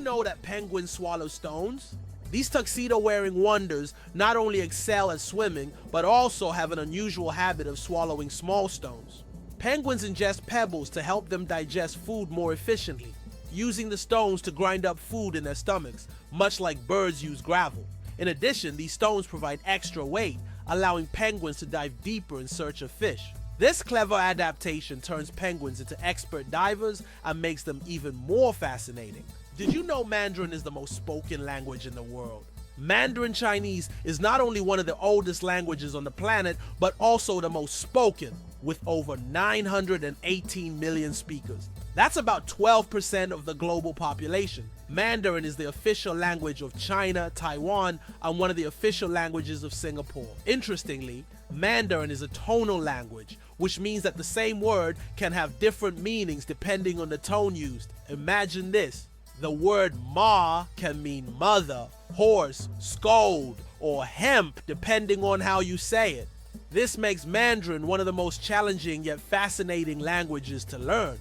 know that penguins swallow stones? These tuxedo-wearing wonders not only excel at swimming, but also have an unusual habit of swallowing small stones. Penguins ingest pebbles to help them digest food more efficiently, using the stones to grind up food in their stomachs, much like birds use gravel. In addition, these stones provide extra weight, allowing penguins to dive deeper in search of fish. This clever adaptation turns penguins into expert divers and makes them even more fascinating. Did you know Mandarin is the most spoken language in the world? Mandarin Chinese is not only one of the oldest languages on the planet, but also the most spoken, with over 918 million speakers. That's about 12% of the global population. Mandarin is the official language of China, Taiwan, and one of the official languages of Singapore. Interestingly, Mandarin is a tonal language, which means that the same word can have different meanings depending on the tone used. Imagine this. The word ma can mean mother, horse, scold, or hemp depending on how you say it. This makes Mandarin one of the most challenging yet fascinating languages to learn.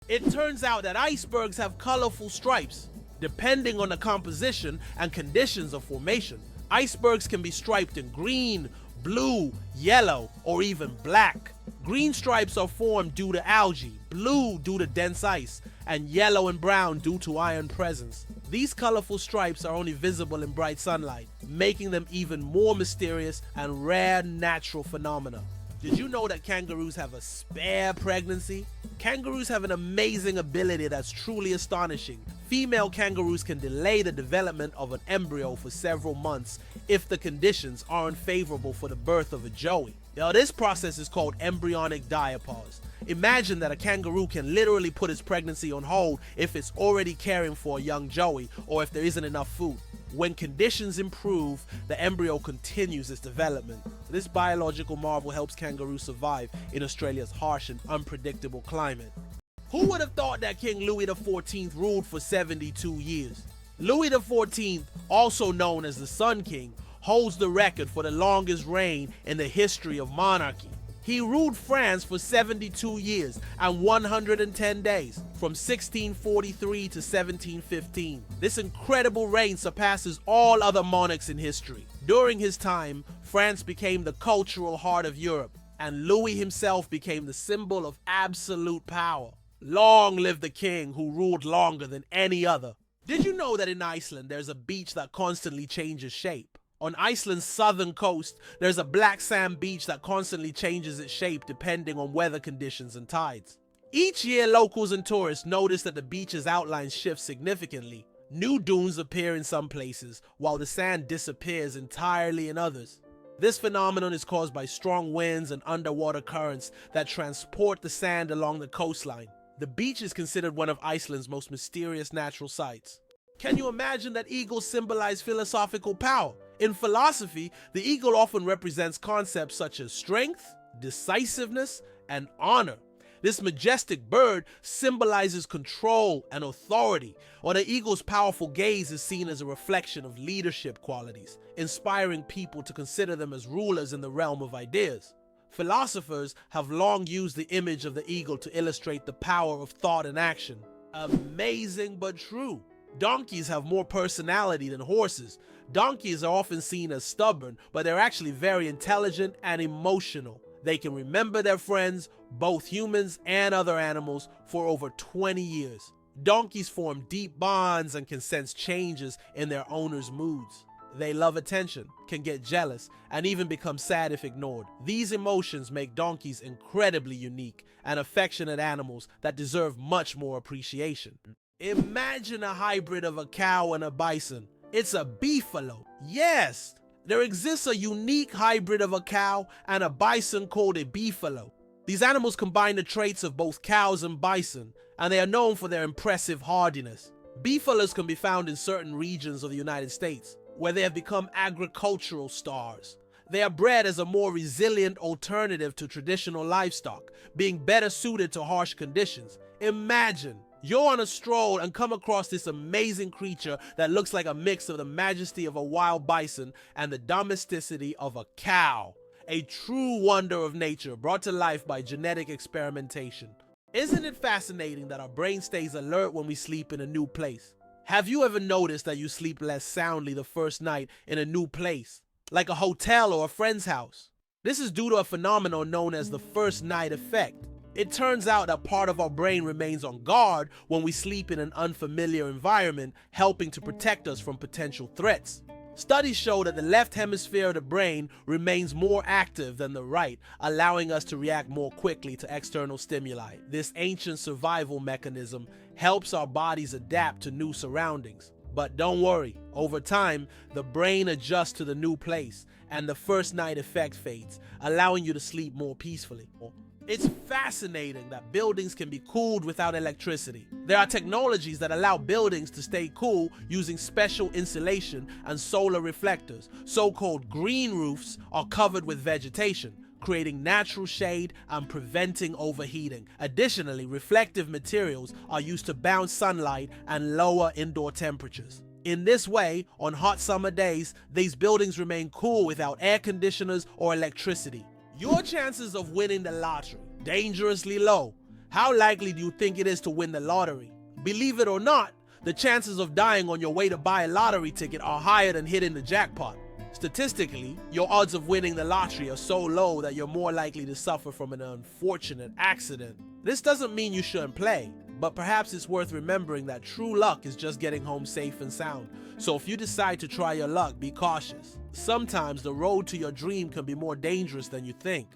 It turns out that icebergs have colorful stripes. Depending on the composition and conditions of formation, icebergs can be striped in green, blue, yellow, or even black. Green stripes are formed due to algae, blue due to dense ice, and yellow and brown due to iron presence. These colorful stripes are only visible in bright sunlight, making them even more mysterious and rare natural phenomena. Did you know that kangaroos have a spare pregnancy? Kangaroos have an amazing ability that's truly astonishing. Female kangaroos can delay the development of an embryo for several months if the conditions aren't favorable for the birth of a joey. Now, this process is called embryonic diapause. Imagine that a kangaroo can literally put its pregnancy on hold if it's already caring for a young joey or if there isn't enough food. When conditions improve, the embryo continues its development. This biological marvel helps kangaroos survive in Australia's harsh and unpredictable climate. Who would have thought that King Louis XIV ruled for 72 years? Louis XIV, also known as the Sun King, holds the record for the longest reign in the history of monarchy. He ruled France for 72 years and 110 days, from 1643 to 1715. This incredible reign surpasses all other monarchs in history. During his time, France became the cultural heart of Europe, and Louis himself became the symbol of absolute power. Long live the king who ruled longer than any other. Did you know that in Iceland there's a beach that constantly changes shape? On Iceland's southern coast, there's a black sand beach that constantly changes its shape depending on weather conditions and tides. Each year, locals and tourists notice that the beach's outline shifts significantly. New dunes appear in some places, while the sand disappears entirely in others. This phenomenon is caused by strong winds and underwater currents that transport the sand along the coastline. The beach is considered one of Iceland's most mysterious natural sights. Can you imagine that eagles symbolize philosophical power? In philosophy, the eagle often represents concepts such as strength, decisiveness, and honor. This majestic bird symbolizes control and authority, while the eagle's powerful gaze is seen as a reflection of leadership qualities, inspiring people to consider them as rulers in the realm of ideas. Philosophers have long used the image of the eagle to illustrate the power of thought and action. Amazing but true. Donkeys have more personality than horses. Donkeys are often seen as stubborn, but they're actually very intelligent and emotional. They can remember their friends, both humans and other animals, for over 20 years. Donkeys form deep bonds and can sense changes in their owners' moods. They love attention, can get jealous, and even become sad if ignored. These emotions make donkeys incredibly unique and affectionate animals that deserve much more appreciation. Imagine a hybrid of a cow and a bison. It's a beefalo. Yes, there exists a unique hybrid of a cow and a bison called a beefalo. These animals combine the traits of both cows and bison, and they are known for their impressive hardiness. Beefalos can be found in certain regions of the United States, where they have become agricultural stars. They are bred as a more resilient alternative to traditional livestock, being better suited to harsh conditions. Imagine you're on a stroll and come across this amazing creature that looks like a mix of the majesty of a wild bison and the domesticity of a cow. A true wonder of nature brought to life by genetic experimentation. Isn't it fascinating that our brain stays alert when we sleep in a new place? Have you ever noticed that you sleep less soundly the first night in a new place, like a hotel or a friend's house? This is due to a phenomenon known as the first night effect. It turns out that part of our brain remains on guard when we sleep in an unfamiliar environment, helping to protect us from potential threats. Studies show that the left hemisphere of the brain remains more active than the right, allowing us to react more quickly to external stimuli. This ancient survival mechanism helps our bodies adapt to new surroundings. But don't worry, over time, the brain adjusts to the new place, and the first night effect fades, allowing you to sleep more peacefully. It's fascinating that buildings can be cooled without electricity. There are technologies that allow buildings to stay cool using special insulation and solar reflectors. So-called green roofs are covered with vegetation, creating natural shade and preventing overheating. Additionally, reflective materials are used to bounce sunlight and lower indoor temperatures. In this way, on hot summer days, these buildings remain cool without air conditioners or electricity. Your chances of winning the lottery, dangerously low. How likely do you think it is to win the lottery? Believe it or not, the chances of dying on your way to buy a lottery ticket are higher than hitting the jackpot. Statistically, your odds of winning the lottery are so low that you're more likely to suffer from an unfortunate accident. This doesn't mean you shouldn't play, but perhaps it's worth remembering that true luck is just getting home safe and sound. So if you decide to try your luck, be cautious. Sometimes the road to your dream can be more dangerous than you think.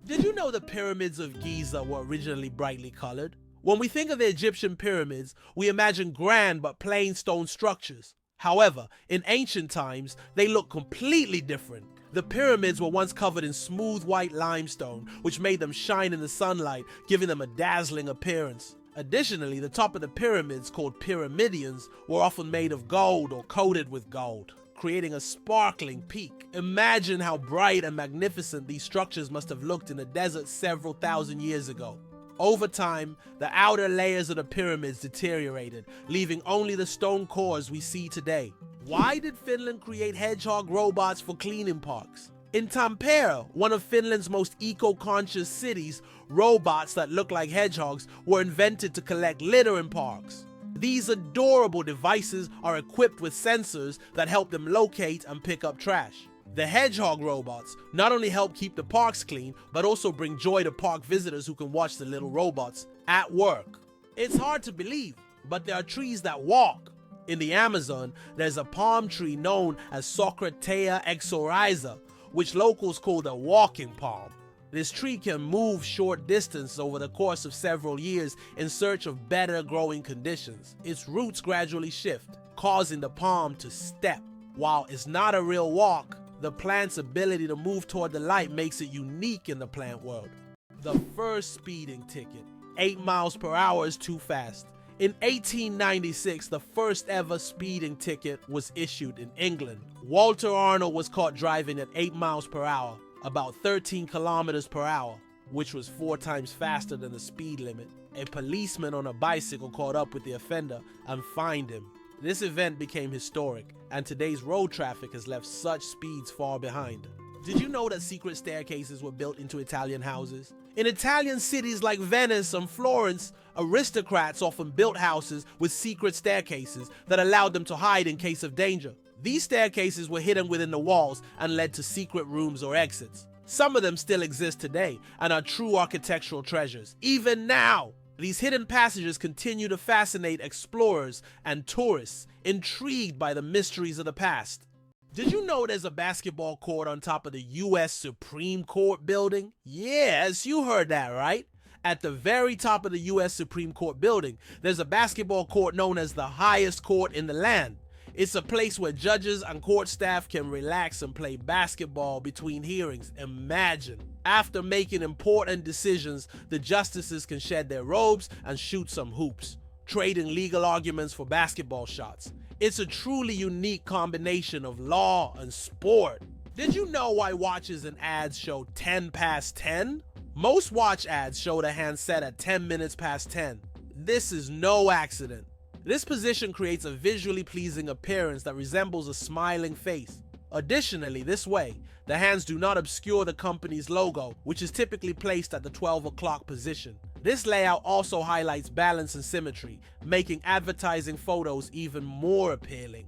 Did you know the pyramids of Giza were originally brightly colored? When we think of the Egyptian pyramids, we imagine grand but plain stone structures. However, in ancient times, they look completely different. The pyramids were once covered in smooth white limestone, which made them shine in the sunlight, giving them a dazzling appearance. Additionally, the top of the pyramids, called pyramidions, were often made of gold or coated with gold, creating a sparkling peak. Imagine how bright and magnificent these structures must have looked in the desert several thousand years ago. Over time, the outer layers of the pyramids deteriorated, leaving only the stone cores we see today. Why did Finland create hedgehog robots for cleaning parks? In Tampere, one of Finland's most eco-conscious cities, robots that look like hedgehogs were invented to collect litter in parks. These adorable devices are equipped with sensors that help them locate and pick up trash. The hedgehog robots not only help keep the parks clean, but also bring joy to park visitors who can watch the little robots at work. It's hard to believe, but there are trees that walk. In the Amazon, there's a palm tree known as Socratea exoryza, which locals call the walking palm. This tree can move short distance over the course of several years in search of better growing conditions. Its roots gradually shift, causing the palm to step. While it's not a real walk, the plant's ability to move toward the light makes it unique in the plant world. The first speeding ticket. 8 miles per hour is too fast. In 1896, the first ever speeding ticket was issued in England. Walter Arnold was caught driving at 8 miles per hour, about 13 kilometers per hour, which was 4 times faster than the speed limit. A policeman on a bicycle caught up with the offender and fined him. This event became historic, and today's road traffic has left such speeds far behind. Did you know that secret staircases were built into Italian houses? In Italian cities like Venice and Florence, aristocrats often built houses with secret staircases that allowed them to hide in case of danger. These staircases were hidden within the walls and led to secret rooms or exits. Some of them still exist today and are true architectural treasures. Even now, these hidden passages continue to fascinate explorers and tourists intrigued by the mysteries of the past. Did you know there's a basketball court on top of the US Supreme Court building? Yes, you heard that right. At the very top of the US Supreme Court building, there's a basketball court known as the highest court in the land. It's a place where judges and court staff can relax and play basketball between hearings. Imagine. After making important decisions, the justices can shed their robes and shoot some hoops, trading legal arguments for basketball shots. It's a truly unique combination of law and sport. Did you know why watches and ads show 10 past 10? Most watch ads show the hand set at 10 minutes past 10. This is no accident. This position creates a visually pleasing appearance that resembles a smiling face. Additionally, this way, the hands do not obscure the company's logo, which is typically placed at the 12 o'clock position. This layout also highlights balance and symmetry, making advertising photos even more appealing.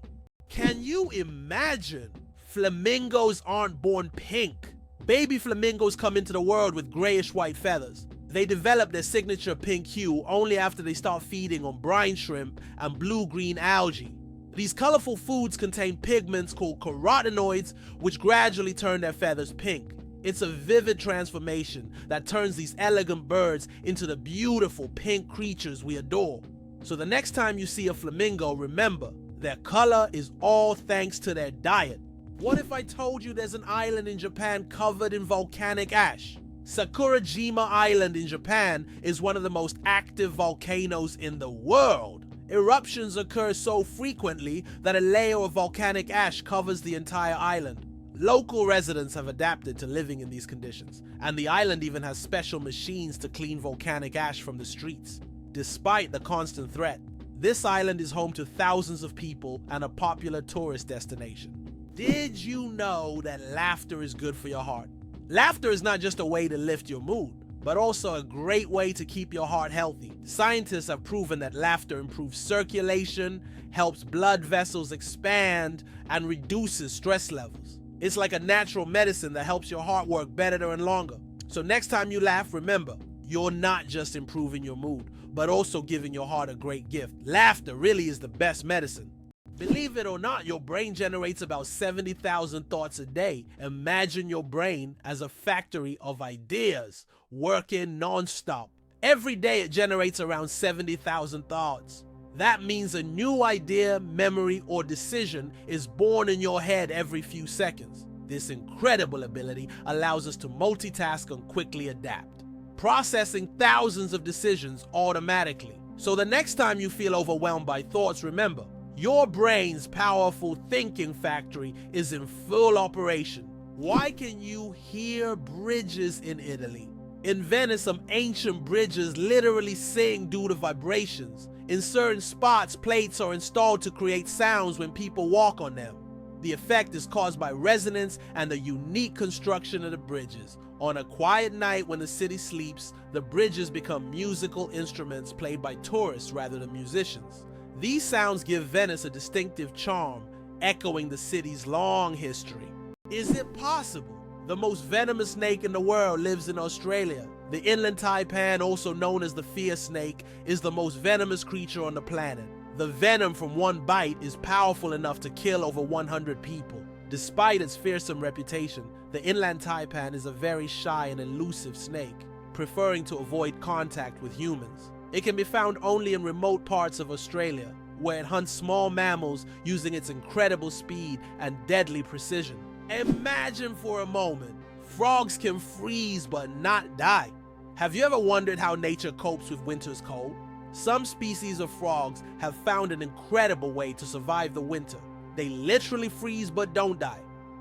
Can you imagine? Flamingos aren't born pink. Baby flamingos come into the world with grayish-white feathers. They develop their signature pink hue only after they start feeding on brine shrimp and blue-green algae. These colorful foods contain pigments called carotenoids, which gradually turn their feathers pink. It's a vivid transformation that turns these elegant birds into the beautiful pink creatures we adore. So the next time you see a flamingo, remember, their color is all thanks to their diet. What if I told you there's an island in Japan covered in volcanic ash? Sakurajima Island in Japan is one of the most active volcanoes in the world. Eruptions occur so frequently that a layer of volcanic ash covers the entire island. Local residents have adapted to living in these conditions, and the island even has special machines to clean volcanic ash from the streets. Despite the constant threat, this island is home to thousands of people and a popular tourist destination. Did you know that laughter is good for your heart? Laughter is not just a way to lift your mood, but also a great way to keep your heart healthy. Scientists have proven that laughter improves circulation, helps blood vessels expand, and reduces stress levels. It's like a natural medicine that helps your heart work better and longer. So next time you laugh, remember, you're not just improving your mood, but also giving your heart a great gift. Laughter really is the best medicine. Believe it or not, your brain generates about 70,000 thoughts a day. Imagine your brain as a factory of ideas, working non-stop. Every day it generates around 70,000 thoughts. That means a new idea, memory, or decision is born in your head every few seconds. This incredible ability allows us to multitask and quickly adapt, processing thousands of decisions automatically. So the next time you feel overwhelmed by thoughts, remember, your brain's powerful thinking factory is in full operation. Why can you hear bridges in Italy? In Venice, some ancient bridges literally sing due to vibrations. In certain spots, plates are installed to create sounds when people walk on them. The effect is caused by resonance and the unique construction of the bridges. On a quiet night when the city sleeps, the bridges become musical instruments played by tourists rather than musicians. These sounds give Venice a distinctive charm, echoing the city's long history. Is it possible? The most venomous snake in the world lives in Australia. The inland taipan, also known as the fear snake, is the most venomous creature on the planet. The venom from one bite is powerful enough to kill over 100 people. Despite its fearsome reputation, the inland taipan is a very shy and elusive snake, preferring to avoid contact with humans. It can be found only in remote parts of Australia, where it hunts small mammals using its incredible speed and deadly precision. Imagine for a moment, frogs can freeze but not die. Have you ever wondered how nature copes with winter's cold? Some species of frogs have found an incredible way to survive the winter. They literally freeze but don't die.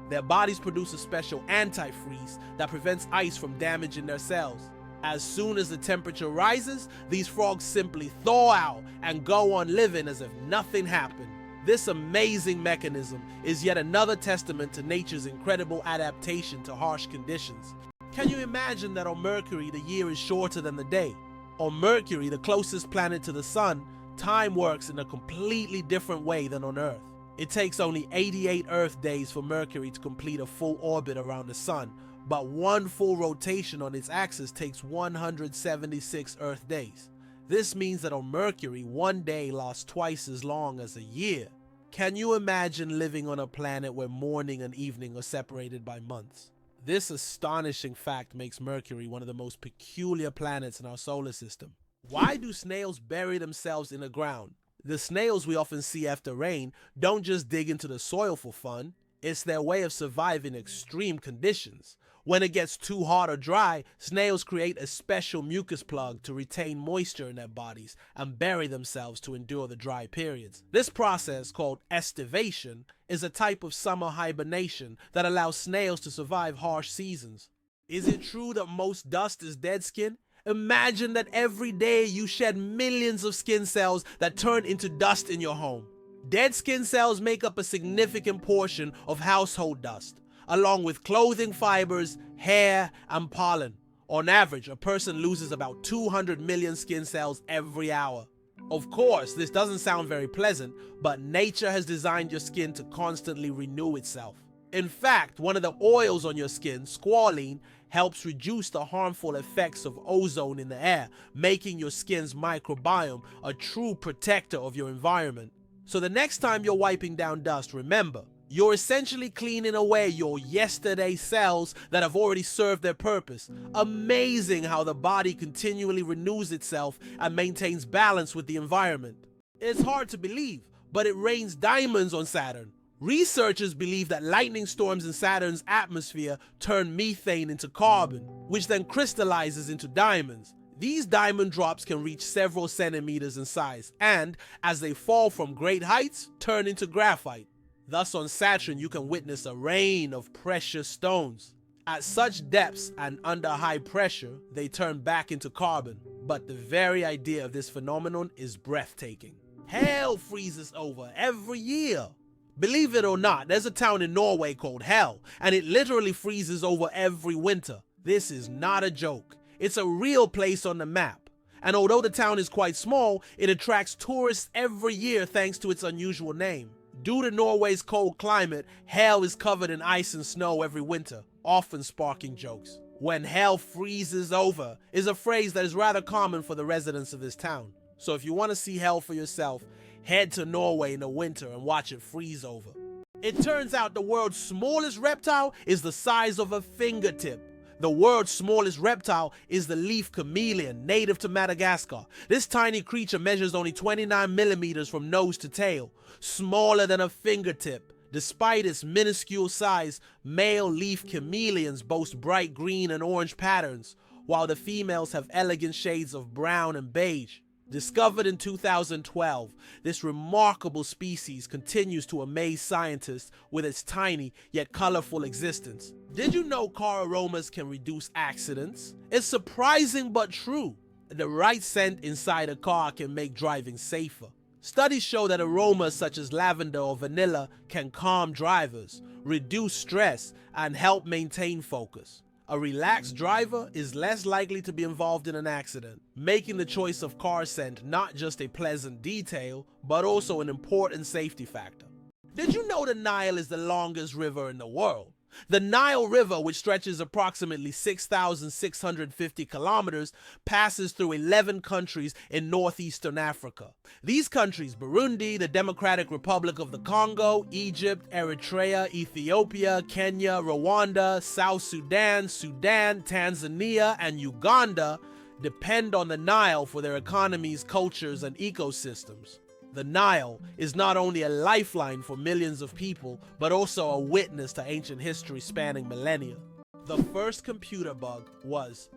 Their bodies produce a special antifreeze that prevents ice from damaging their cells. As soon as the temperature rises, these frogs simply thaw out and go on living as if nothing happened. This amazing mechanism is yet another testament to nature's incredible adaptation to harsh conditions. Can you imagine that on Mercury the year is shorter than the day? On Mercury, the closest planet to the Sun, time works in a completely different way than on Earth. It takes only 88 Earth days for Mercury to complete a full orbit around the Sun, but one full rotation on its axis takes 176 Earth days. This means that on Mercury, one day lasts twice as long as a year. Can you imagine living on a planet where morning and evening are separated by months? This astonishing fact makes Mercury one of the most peculiar planets in our solar system. Why do snails bury themselves in the ground? The snails we often see after rain don't just dig into the soil for fun. It's their way of surviving extreme conditions. When it gets too hot or dry, snails create a special mucus plug to retain moisture in their bodies and bury themselves to endure the dry periods. This process, called estivation, is a type of summer hibernation that allows snails to survive harsh seasons. Is it true that most dust is dead skin? Imagine that every day you shed millions of skin cells that turn into dust in your home. Dead skin cells make up a significant portion of household dust, along with clothing fibers, hair, and pollen. On average, a person loses about 200 million skin cells every hour. Of course, this doesn't sound very pleasant, but nature has designed your skin to constantly renew itself. In fact, one of the oils on your skin, squalene, helps reduce the harmful effects of ozone in the air, making your skin's microbiome a true protector of your environment. So the next time you're wiping down dust, remember, you're essentially cleaning away your yesterday cells that have already served their purpose. Amazing how the body continually renews itself and maintains balance with the environment. It's hard to believe, but it rains diamonds on Saturn. Researchers believe that lightning storms in Saturn's atmosphere turn methane into carbon, which then crystallizes into diamonds. These diamond drops can reach several centimeters in size and, as they fall from great heights, turn into graphite. Thus on Saturn you can witness a rain of precious stones. At such depths and under high pressure, they turn back into carbon. But the very idea of this phenomenon is breathtaking. Hell freezes over every year. Believe it or not, there's a town in Norway called Hell, and it literally freezes over every winter. This is not a joke. It's a real place on the map. And although the town is quite small, it attracts tourists every year thanks to its unusual name. Due to Norway's cold climate, Hell is covered in ice and snow every winter, often sparking jokes. When hell freezes over is a phrase that is rather common for the residents of this town. So if you want to see hell for yourself, head to Norway in the winter and watch it freeze over. It turns out the world's smallest reptile is the size of a fingertip. The world's smallest reptile is the leaf chameleon, native to Madagascar. This tiny creature measures only 29 millimeters from nose to tail, smaller than a fingertip. Despite its minuscule size, male leaf chameleons boast bright green and orange patterns, while the females have elegant shades of brown and beige. Discovered in 2012, this remarkable species continues to amaze scientists with its tiny yet colorful existence. Did you know car aromas can reduce accidents? It's surprising but true. The right scent inside a car can make driving safer. Studies show that aromas such as lavender or vanilla can calm drivers, reduce stress, and help maintain focus. A relaxed driver is less likely to be involved in an accident, making the choice of car scent not just a pleasant detail, but also an important safety factor. Did you know the Nile is the longest river in the world? The Nile River, which stretches approximately 6,650 kilometers, passes through 11 countries in northeastern Africa. These countries, Burundi, the Democratic Republic of the Congo, Egypt, Eritrea, Ethiopia, Kenya, Rwanda, South Sudan, Tanzania, and Uganda, depend on the Nile for their economies, cultures, and ecosystems. The Nile is not only a lifeline for millions of people, but also a witness to ancient history spanning millennia. The first computer bug was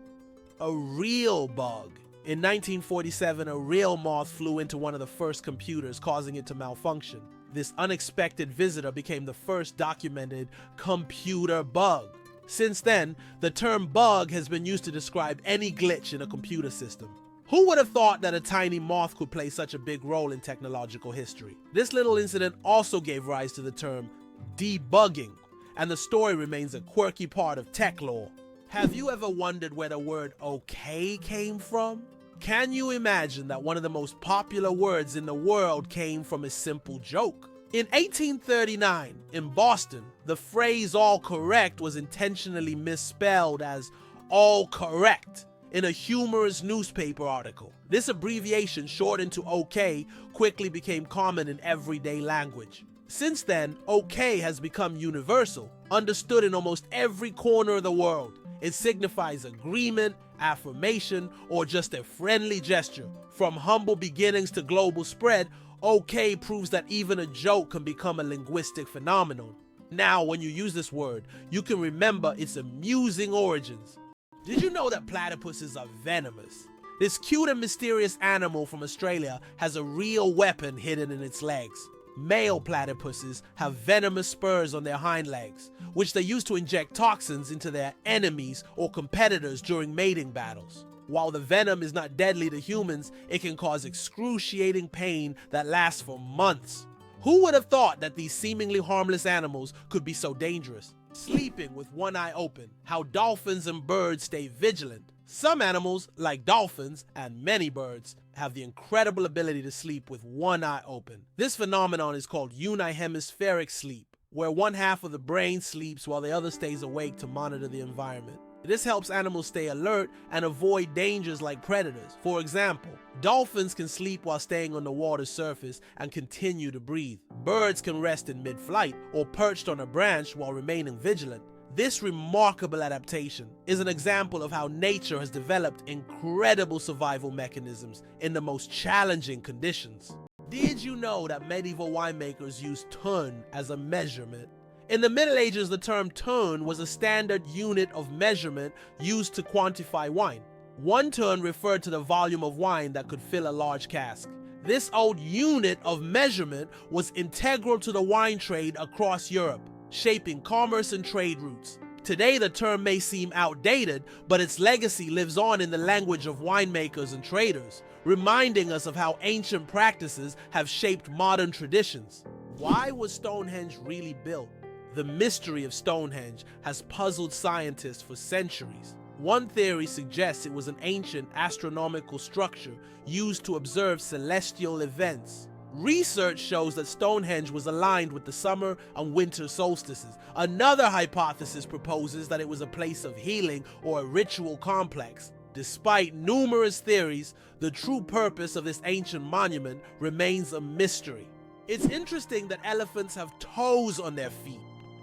a real bug. In 1947, a real moth flew into one of the first computers, causing it to malfunction. This unexpected visitor became the first documented computer bug. Since then, the term bug has been used to describe any glitch in a computer system. Who would have thought that a tiny moth could play such a big role in technological history? This little incident also gave rise to the term debugging, and the story remains a quirky part of tech lore. Have you ever wondered where the word okay came from? Can you imagine that one of the most popular words in the world came from a simple joke? In 1839, in Boston, the phrase all correct was intentionally misspelled as all correct in a humorous newspaper article. This abbreviation, shortened to OK, quickly became common in everyday language. Since then, OK has become universal, understood in almost every corner of the world. It signifies agreement, affirmation, or just a friendly gesture. From humble beginnings to global spread, OK proves that even a joke can become a linguistic phenomenon. Now, when you use this word, you can remember its amusing origins. Did you know that platypuses are venomous? This cute and mysterious animal from Australia has a real weapon hidden in its legs. Male platypuses have venomous spurs on their hind legs, which they use to inject toxins into their enemies or competitors during mating battles. While the venom is not deadly to humans, it can cause excruciating pain that lasts for months. Who would have thought that these seemingly harmless animals could be so dangerous? Sleeping with one eye open, how dolphins and birds stay vigilant. Some animals, like dolphins and many birds, have the incredible ability to sleep with one eye open. This phenomenon is called unihemispheric sleep, where one half of the brain sleeps while the other stays awake to monitor the environment. This helps animals stay alert and avoid dangers like predators. For example, dolphins can sleep while staying on the water's surface and continue to breathe. Birds can rest in mid-flight or perched on a branch while remaining vigilant. This remarkable adaptation is an example of how nature has developed incredible survival mechanisms in the most challenging conditions. Did you know that medieval winemakers used ton as a measurement? In the Middle Ages, the term ton was a standard unit of measurement used to quantify wine. 1 ton referred to the volume of wine that could fill a large cask. This old unit of measurement was integral to the wine trade across Europe, shaping commerce and trade routes. Today, the term may seem outdated, but its legacy lives on in the language of winemakers and traders, reminding us of how ancient practices have shaped modern traditions. Why was Stonehenge really built? The mystery of Stonehenge has puzzled scientists for centuries. One theory suggests it was an ancient astronomical structure used to observe celestial events. Research shows that Stonehenge was aligned with the summer and winter solstices. Another hypothesis proposes that it was a place of healing or a ritual complex. Despite numerous theories, the true purpose of this ancient monument remains a mystery. It's interesting that elephants have toes on their feet.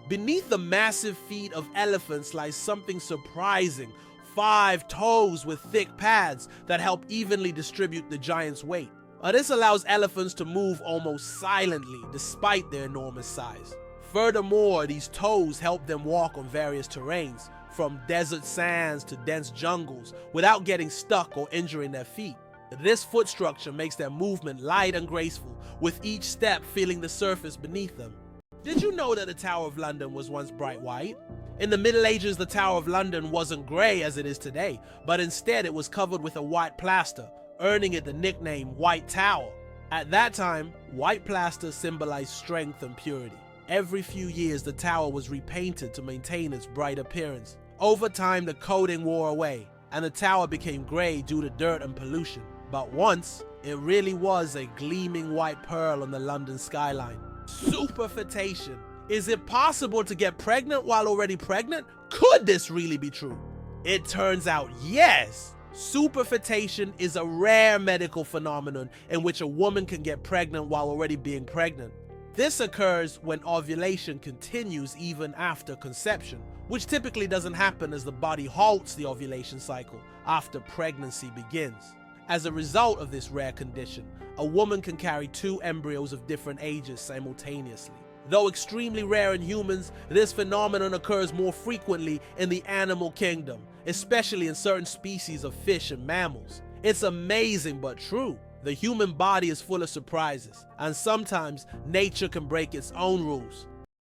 Beneath the massive feet of elephants lies something surprising: 5 toes with thick pads that help evenly distribute the giant's weight. This allows elephants to move almost silently despite their enormous size. Furthermore, these toes help them walk on various terrains, from desert sands to dense jungles, without getting stuck or injuring their feet. This foot structure makes their movement light and graceful, with each step feeling the surface beneath them. Did you know that the Tower of London was once bright white? In the Middle Ages, the Tower of London wasn't grey as it is today, but instead it was covered with a white plaster, earning it the nickname White Tower. At that time, white plaster symbolized strength and purity. Every few years, the tower was repainted to maintain its bright appearance. Over time, the coating wore away, and the tower became grey due to dirt and pollution. But once, it really was a gleaming white pearl on the London skyline. Superfetation. Is it possible to get pregnant while already pregnant? Could this really be true? It turns out yes. Superfetation is a rare medical phenomenon in which a woman can get pregnant while already being pregnant. This occurs when ovulation continues even after conception, which typically doesn't happen as the body halts the ovulation cycle after pregnancy begins. As a result of this rare condition, a woman can carry 2 embryos of different ages simultaneously. Though extremely rare in humans, this phenomenon occurs more frequently in the animal kingdom, especially in certain species of fish and mammals. It's amazing but true. The human body is full of surprises, and sometimes nature can break its own rules.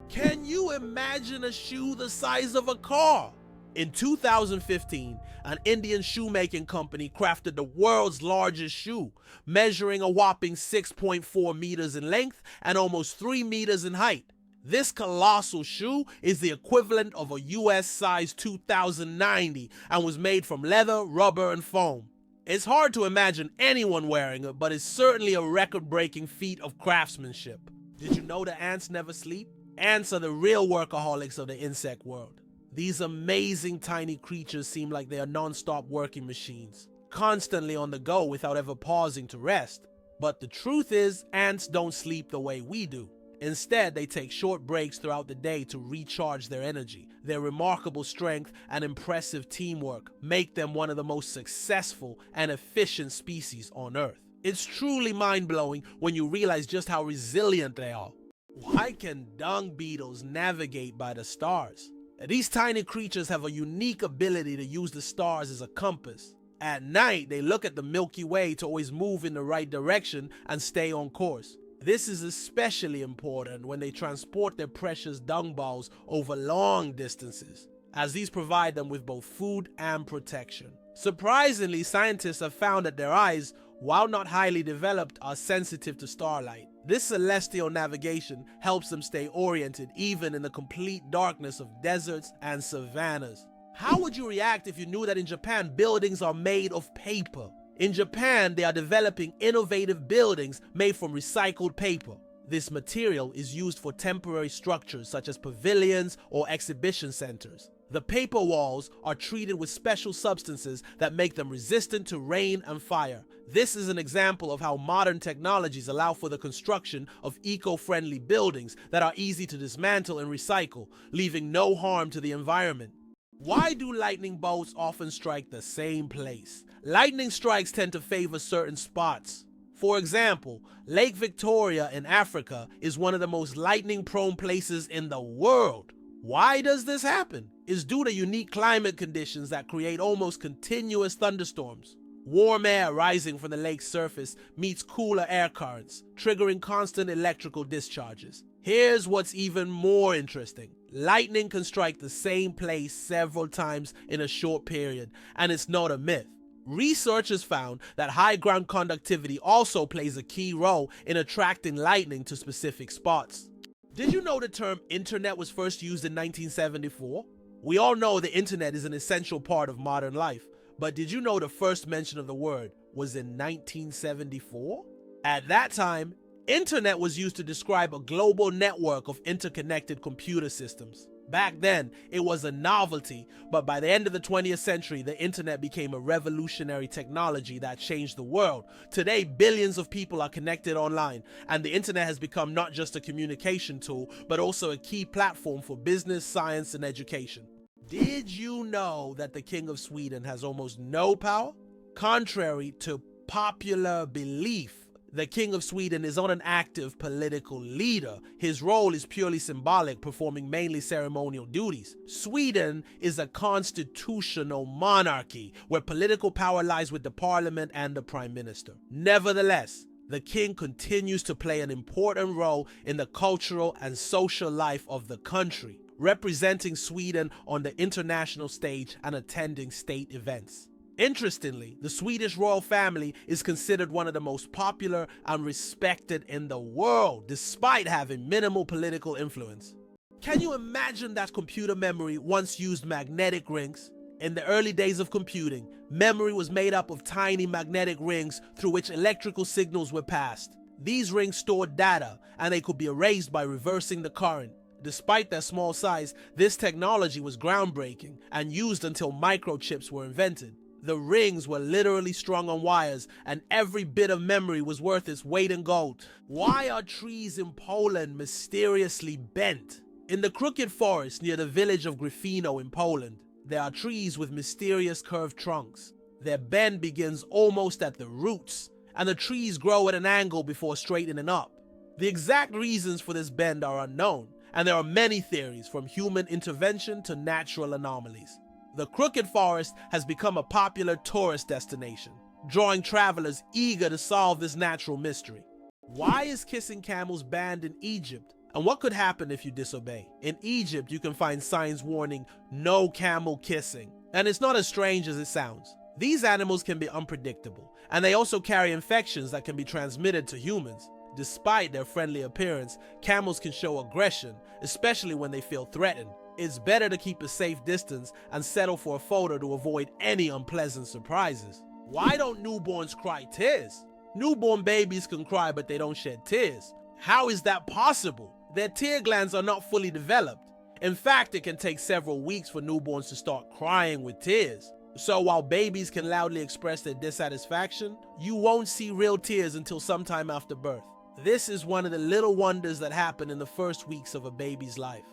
Can you imagine a shoe the size of a car? In 2015, an Indian shoemaking company crafted the world's largest shoe, measuring a whopping 6.4 meters in length and almost 3 meters in height. This colossal shoe is the equivalent of a US size 2090 and was made from leather, rubber, and foam. It's hard to imagine anyone wearing it, but it's certainly a record-breaking feat of craftsmanship. Did you know that ants never sleep? Ants are the real workaholics of the insect world. These amazing tiny creatures seem like they are non-stop working machines, constantly on the go without ever pausing to rest. But the truth is, ants don't sleep the way we do. Instead, they take short breaks throughout the day to recharge their energy. Their remarkable strength and impressive teamwork make them one of the most successful and efficient species on Earth. It's truly mind-blowing when you realize just how resilient they are. Why can dung beetles navigate by the stars? These tiny creatures have a unique ability to use the stars as a compass. At night, they look at the Milky Way to always move in the right direction and stay on course. This is especially important when they transport their precious dung balls over long distances, as these provide them with both food and protection. Surprisingly, scientists have found that their eyes, while not highly developed, are sensitive to starlight. This celestial navigation helps them stay oriented even in the complete darkness of deserts and savannas. How would you react if you knew that in Japan buildings are made of paper? In Japan, they are developing innovative buildings made from recycled paper. This material is used for temporary structures such as pavilions or exhibition centers. The paper walls are treated with special substances that make them resistant to rain and fire. This is an example of how modern technologies allow for the construction of eco-friendly buildings that are easy to dismantle and recycle, leaving no harm to the environment. Why do lightning bolts often strike the same place? Lightning strikes tend to favor certain spots. For example, Lake Victoria in Africa is one of the most lightning-prone places in the world. Why does this happen? It's due to unique climate conditions that create almost continuous thunderstorms. Warm air rising from the lake's surface meets cooler air currents, triggering constant electrical discharges. Here's what's even more interesting. Lightning can strike the same place several times in a short period, and it's not a myth. Researchers found that high ground conductivity also plays a key role in attracting lightning to specific spots. Did you know the term internet was first used in 1974? We all know the internet is an essential part of modern life, but did you know the first mention of the word was in 1974? At that time, internet was used to describe a global network of interconnected computer systems. Back then, it was a novelty, but by the end of the 20th century, the internet became a revolutionary technology that changed the world. Today, billions of people are connected online, and the internet has become not just a communication tool, but also a key platform for business, science, and education. Did you know that the King of Sweden has almost no power? Contrary to popular belief, the King of Sweden is not an active political leader. His role is purely symbolic, performing mainly ceremonial duties. Sweden is a constitutional monarchy where political power lies with the parliament and the prime minister. Nevertheless, the king continues to play an important role in the cultural and social life of the country, representing Sweden on the international stage and attending state events. Interestingly, the Swedish royal family is considered one of the most popular and respected in the world, despite having minimal political influence. Can you imagine that computer memory once used magnetic rings? In the early days of computing, memory was made up of tiny magnetic rings through which electrical signals were passed. These rings stored data, and they could be erased by reversing the current. Despite their small size, this technology was groundbreaking and used until microchips were invented. The rings were literally strung on wires, and every bit of memory was worth its weight in gold. Why are trees in Poland mysteriously bent? In the crooked forest near the village of Beefalo in Poland, there are trees with mysterious curved trunks. Their bend begins almost at the roots, and the trees grow at an angle before straightening up. The exact reasons for this bend are unknown, and there are many theories, from human intervention to natural anomalies. The crooked forest has become a popular tourist destination, drawing travelers eager to solve this natural mystery. Why is kissing camels banned in Egypt? And what could happen if you disobey? In Egypt, you can find signs warning, "No camel kissing." And it's not as strange as it sounds. These animals can be unpredictable, and they also carry infections that can be transmitted to humans. Despite their friendly appearance, camels can show aggression, especially when they feel threatened. It's better to keep a safe distance and settle for a photo to avoid any unpleasant surprises. Why don't newborns cry tears? Newborn babies can cry, but they don't shed tears. How is that possible? Their tear glands are not fully developed. In fact, it can take several weeks for newborns to start crying with tears. So while babies can loudly express their dissatisfaction, you won't see real tears until sometime after birth. This is one of the little wonders that happen in the first weeks of a baby's life.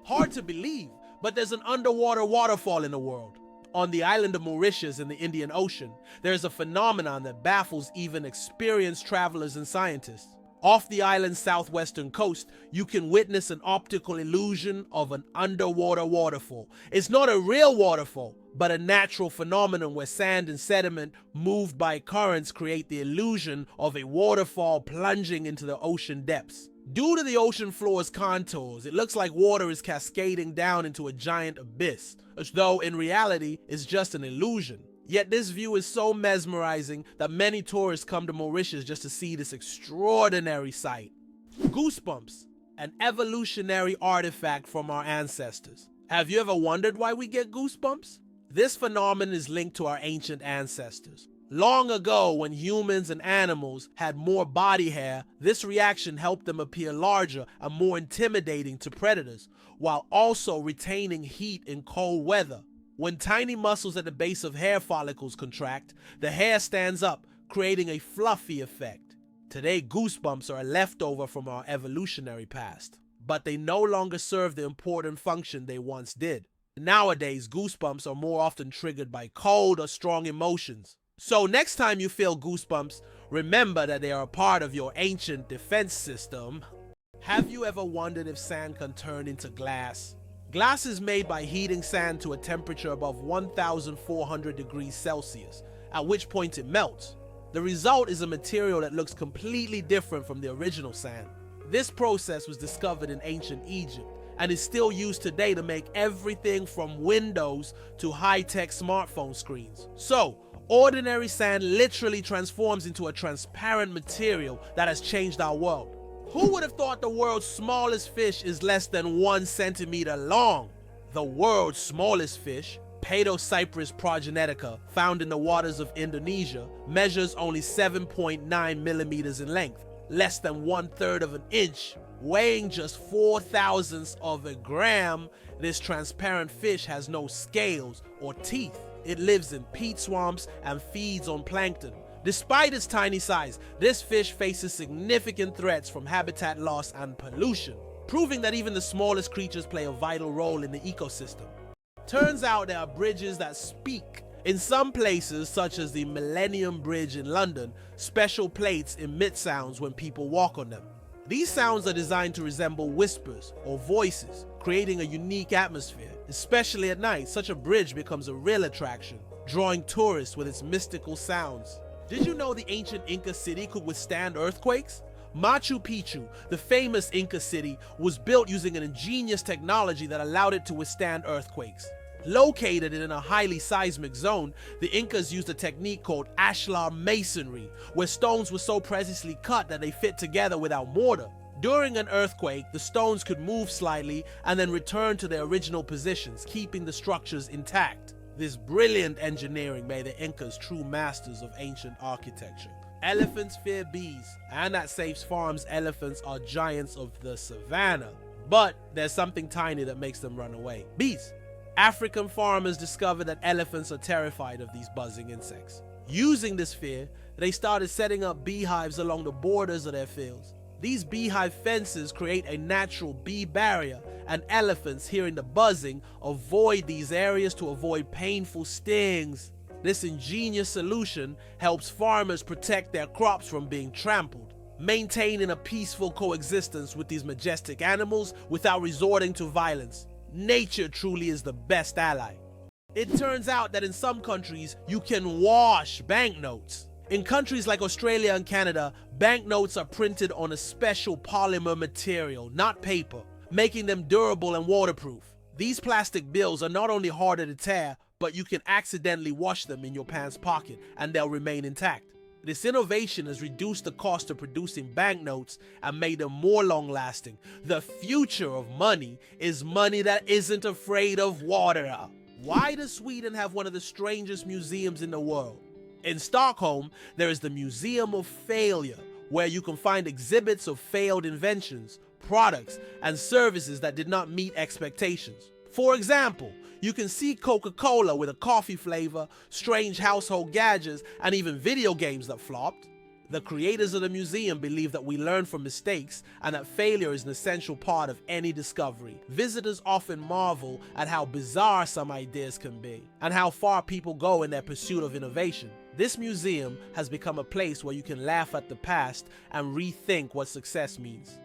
Hard to believe, but there's an underwater waterfall in the world. On the island of Mauritius in the Indian Ocean, there's a phenomenon that baffles even experienced travelers and scientists. Off the island's southwestern coast, you can witness an optical illusion of an underwater waterfall. It's not a real waterfall, but a natural phenomenon where sand and sediment moved by currents create the illusion of a waterfall plunging into the ocean depths. Due to the ocean floor's contours, it looks like water is cascading down into a giant abyss, as though in reality it's just an illusion. Yet this view is so mesmerizing that many tourists come to Mauritius just to see this extraordinary sight. Goosebumps, an evolutionary artifact from our ancestors. Have you ever wondered why we get goosebumps? This phenomenon is linked to our ancient ancestors. Long ago, when humans and animals had more body hair, this reaction helped them appear larger and more intimidating to predators, while also retaining heat in cold weather. When tiny muscles at the base of hair follicles contract, the hair stands up, creating a fluffy effect. Today, goosebumps are a leftover from our evolutionary past, but they no longer serve the important function they once did. Nowadays, goosebumps are more often triggered by cold or strong emotions. So next time you feel goosebumps, remember that they are a part of your ancient defense system. Have you ever wondered if sand can turn into glass? Glass is made by heating sand to a temperature above 1,400 degrees Celsius, at which point it melts. The result is a material that looks completely different from the original sand. This process was discovered in ancient Egypt and is still used today to make everything from windows to high-tech smartphone screens. So, ordinary sand literally transforms into a transparent material that has changed our world. Who would have thought the world's smallest fish is less than 1 centimeter long? The world's smallest fish, Paedocyprus progenetica, found in the waters of Indonesia, measures only 7.9 millimeters in length, less than 1/3 of an inch. Weighing just 4/1000ths of a gram, this transparent fish has no scales or teeth. It lives in peat swamps and feeds on plankton. Despite its tiny size, this fish faces significant threats from habitat loss and pollution, proving that even the smallest creatures play a vital role in the ecosystem. Turns out there are bridges that speak. In some places, such as the Millennium Bridge in London, special plates emit sounds when people walk on them. These sounds are designed to resemble whispers or voices, creating a unique atmosphere. Especially at night, such a bridge becomes a real attraction, drawing tourists with its mystical sounds. Did you know the ancient Inca city could withstand earthquakes? Machu Picchu, the famous Inca city, was built using an ingenious technology that allowed it to withstand earthquakes. Located in a highly seismic zone, the Incas used a technique called ashlar masonry, where stones were so precisely cut that they fit together without mortar. During an earthquake, the stones could move slightly and then return to their original positions, keeping the structures intact. This brilliant engineering made the Incas true masters of ancient architecture. Elephants fear bees, and at Safe's Farms, elephants are giants of the savannah. But there's something tiny that makes them run away: bees. African farmers discovered that elephants are terrified of these buzzing insects. Using this fear, they started setting up beehives along the borders of their fields. These beehive fences create a natural bee barrier, and elephants, hearing the buzzing, avoid these areas to avoid painful stings. This ingenious solution helps farmers protect their crops from being trampled, maintaining a peaceful coexistence with these majestic animals without resorting to violence. Nature truly is the best ally. It turns out that in some countries, you can wash banknotes. In countries like Australia and Canada, banknotes are printed on a special polymer material, not paper, making them durable and waterproof. These plastic bills are not only harder to tear, but you can accidentally wash them in your pants pocket and they'll remain intact. This innovation has reduced the cost of producing banknotes and made them more long-lasting. The future of money is money that isn't afraid of water. Why does Sweden have one of the strangest museums in the world? In Stockholm, there is the Museum of Failure, where you can find exhibits of failed inventions, products, and services that did not meet expectations. For example, you can see Coca-Cola with a coffee flavor, strange household gadgets, and even video games that flopped. The creators of the museum believe that we learn from mistakes and that failure is an essential part of any discovery. Visitors often marvel at how bizarre some ideas can be and how far people go in their pursuit of innovation. This museum has become a place where you can laugh at the past and rethink what success means.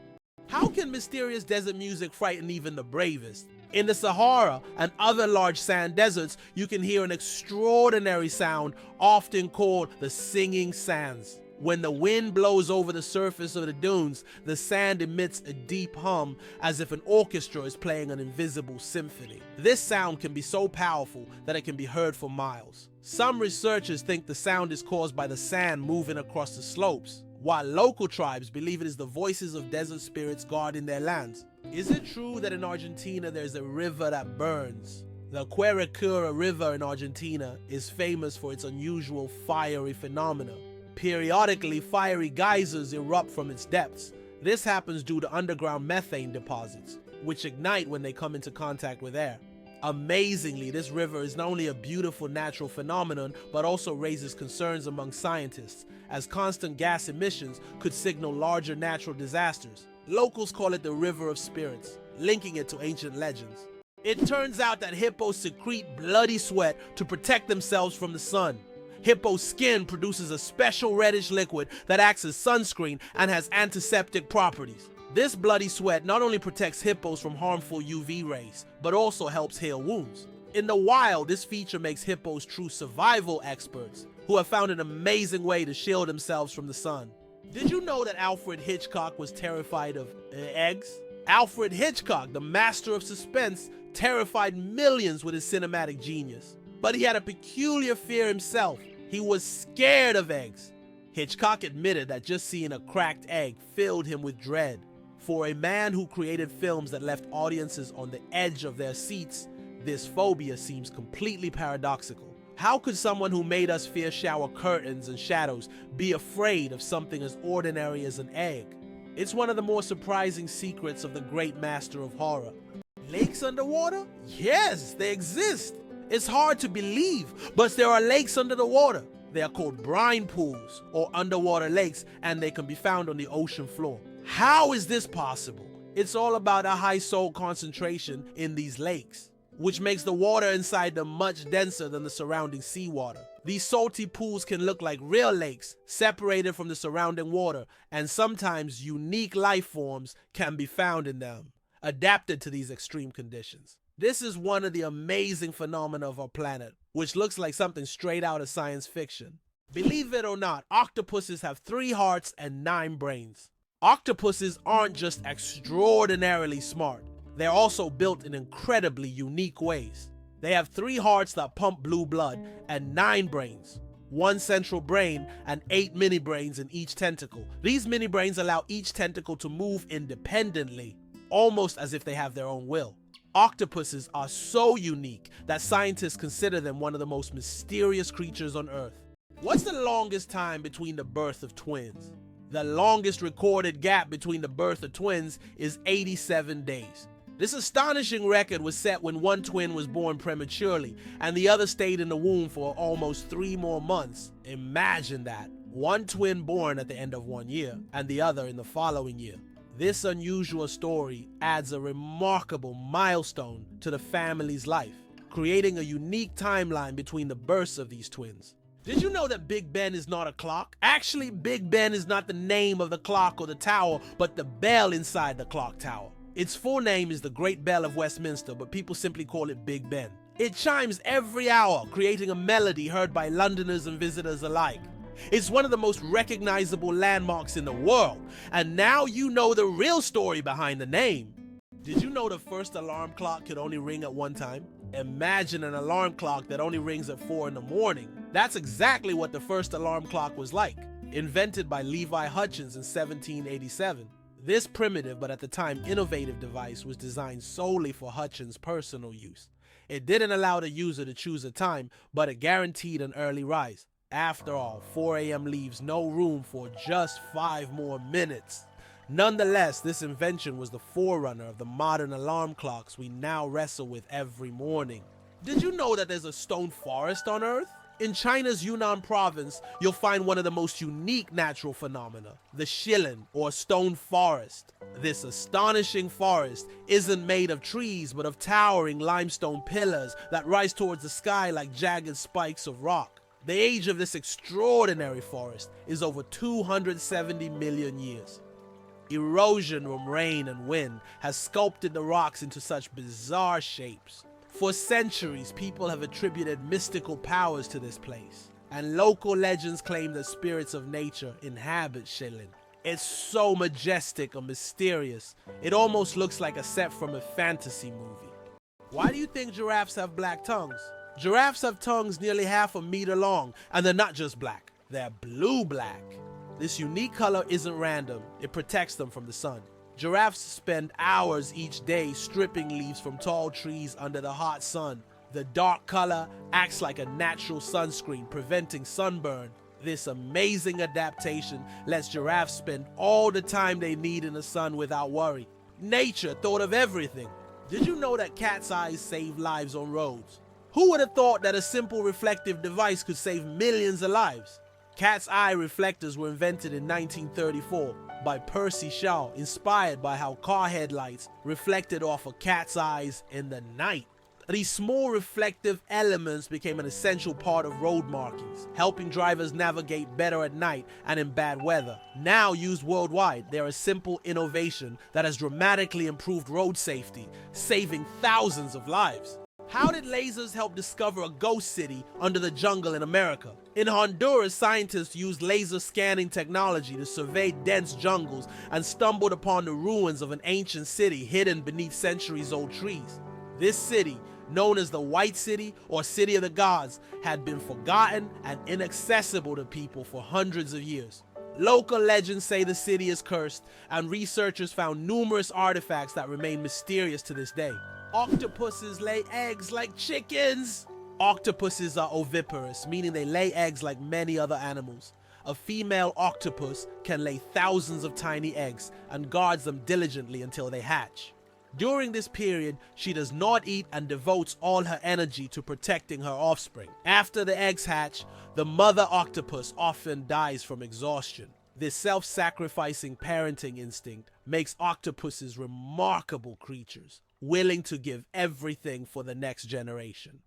How can mysterious desert music frighten even the bravest? In the Sahara and other large sand deserts, you can hear an extraordinary sound often called the singing sands. When the wind blows over the surface of the dunes, the sand emits a deep hum as if an orchestra is playing an invisible symphony. This sound can be so powerful that it can be heard for miles. Some researchers think the sound is caused by the sand moving across the slopes, while local tribes believe it is the voices of desert spirits guarding their lands. Is it true that in Argentina there's a river that burns? The Quericura River in Argentina is famous for its unusual fiery phenomena. Periodically, fiery geysers erupt from its depths. This happens due to underground methane deposits, which ignite when they come into contact with air. Amazingly, this river is not only a beautiful natural phenomenon, but also raises concerns among scientists, as constant gas emissions could signal larger natural disasters. Locals call it the River of Spirits, linking it to ancient legends. It turns out that hippos secrete bloody sweat to protect themselves from the sun. Hippo skin produces a special reddish liquid that acts as sunscreen and has antiseptic properties. This bloody sweat not only protects hippos from harmful UV rays, but also helps heal wounds. In the wild, this feature makes hippos true survival experts who have found an amazing way to shield themselves from the sun. Did you know that Alfred Hitchcock was terrified of eggs? Alfred Hitchcock, the master of suspense, terrified millions with his cinematic genius. But he had a peculiar fear himself. He was scared of eggs. Hitchcock admitted that just seeing a cracked egg filled him with dread. For a man who created films that left audiences on the edge of their seats, this phobia seems completely paradoxical. How could someone who made us fear shower curtains and shadows be afraid of something as ordinary as an egg? It's one of the more surprising secrets of the great master of horror. Lakes underwater? Yes, they exist. It's hard to believe, but there are lakes under the water. They are called brine pools or underwater lakes, and they can be found on the ocean floor. How is this possible? It's all about a high salt concentration in these lakes, which makes the water inside them much denser than the surrounding seawater. These salty pools can look like real lakes, separated from the surrounding water, and sometimes unique life forms can be found in them, adapted to these extreme conditions. This is one of the amazing phenomena of our planet, which looks like something straight out of science fiction. Believe it or not, octopuses have 3 hearts and 9 brains. Octopuses aren't just extraordinarily smart, they're also built in incredibly unique ways. They have 3 hearts that pump blue blood and 9 brains, 1 central brain and 8 mini brains in each tentacle. These mini brains allow each tentacle to move independently, almost as if they have their own will. Octopuses are so unique that scientists consider them one of the most mysterious creatures on Earth. What's the longest time between the birth of twins? The longest recorded gap between the birth of twins is 87 days. This astonishing record was set when one twin was born prematurely and the other stayed in the womb for almost 3 more months. Imagine that. One twin born at the end of 1 year and the other in the following year. This unusual story adds a remarkable milestone to the family's life, creating a unique timeline between the births of these twins. Did you know that Big Ben is not a clock? Actually, Big Ben is not the name of the clock or the tower, but the bell inside the clock tower. Its full name is the Great Bell of Westminster, but people simply call it Big Ben. It chimes every hour, creating a melody heard by Londoners and visitors alike. It's one of the most recognizable landmarks in the world, and now you know the real story behind the name. Did you know the first alarm clock could only ring at one time? Imagine an alarm clock that only rings at 4 in the morning. That's exactly what the first alarm clock was like, invented by Levi Hutchins in 1787. This primitive but at the time innovative device was designed solely for Hutchins' personal use. It didn't allow the user to choose a time, but it guaranteed an early rise. After all, 4 a.m. leaves no room for just 5 more minutes. Nonetheless, this invention was the forerunner of the modern alarm clocks we now wrestle with every morning. Did you know that there's a stone forest on Earth? In China's Yunnan province, you'll find one of the most unique natural phenomena, the Shilin, or stone forest. This astonishing forest isn't made of trees, but of towering limestone pillars that rise towards the sky like jagged spikes of rock. The age of this extraordinary forest is over 270 million years. Erosion from rain and wind has sculpted the rocks into such bizarre shapes. For centuries, people have attributed mystical powers to this place. and local legends claim that spirits of nature inhabit Iceland. It's so majestic and mysterious, it almost looks like a set from a fantasy movie. Why do you think giraffes have black tongues? Giraffes have tongues nearly half a meter long, and they're not just black, they're blue-black. This unique color isn't random, it protects them from the sun. Giraffes spend hours each day stripping leaves from tall trees under the hot sun. The dark color acts like a natural sunscreen, preventing sunburn. This amazing adaptation lets giraffes spend all the time they need in the sun without worry. Nature thought of everything. Did you know that cat's eyes save lives on roads? Who would have thought that a simple reflective device could save millions of lives? Cat's eye reflectors were invented in 1934 by Percy Shaw, inspired by how car headlights reflected off a cat's eyes in the night. These small reflective elements became an essential part of road markings, helping drivers navigate better at night and in bad weather. Now used worldwide, they're a simple innovation that has dramatically improved road safety, saving thousands of lives. How did lasers help discover a ghost city under the jungle in America? In Honduras, scientists used laser scanning technology to survey dense jungles and stumbled upon the ruins of an ancient city hidden beneath centuries-old trees. This city, known as the White City or City of the Gods, had been forgotten and inaccessible to people for hundreds of years. Local legends say the city is cursed, and researchers found numerous artifacts that remain mysterious to this day. Octopuses lay eggs like chickens. Octopuses are oviparous, meaning they lay eggs like many other animals. A female octopus can lay thousands of tiny eggs and guards them diligently until they hatch. During this period, she does not eat and devotes all her energy to protecting her offspring. After the eggs hatch, the mother octopus often dies from exhaustion. This self-sacrificing parenting instinct makes octopuses remarkable creatures, willing to give everything for the next generation.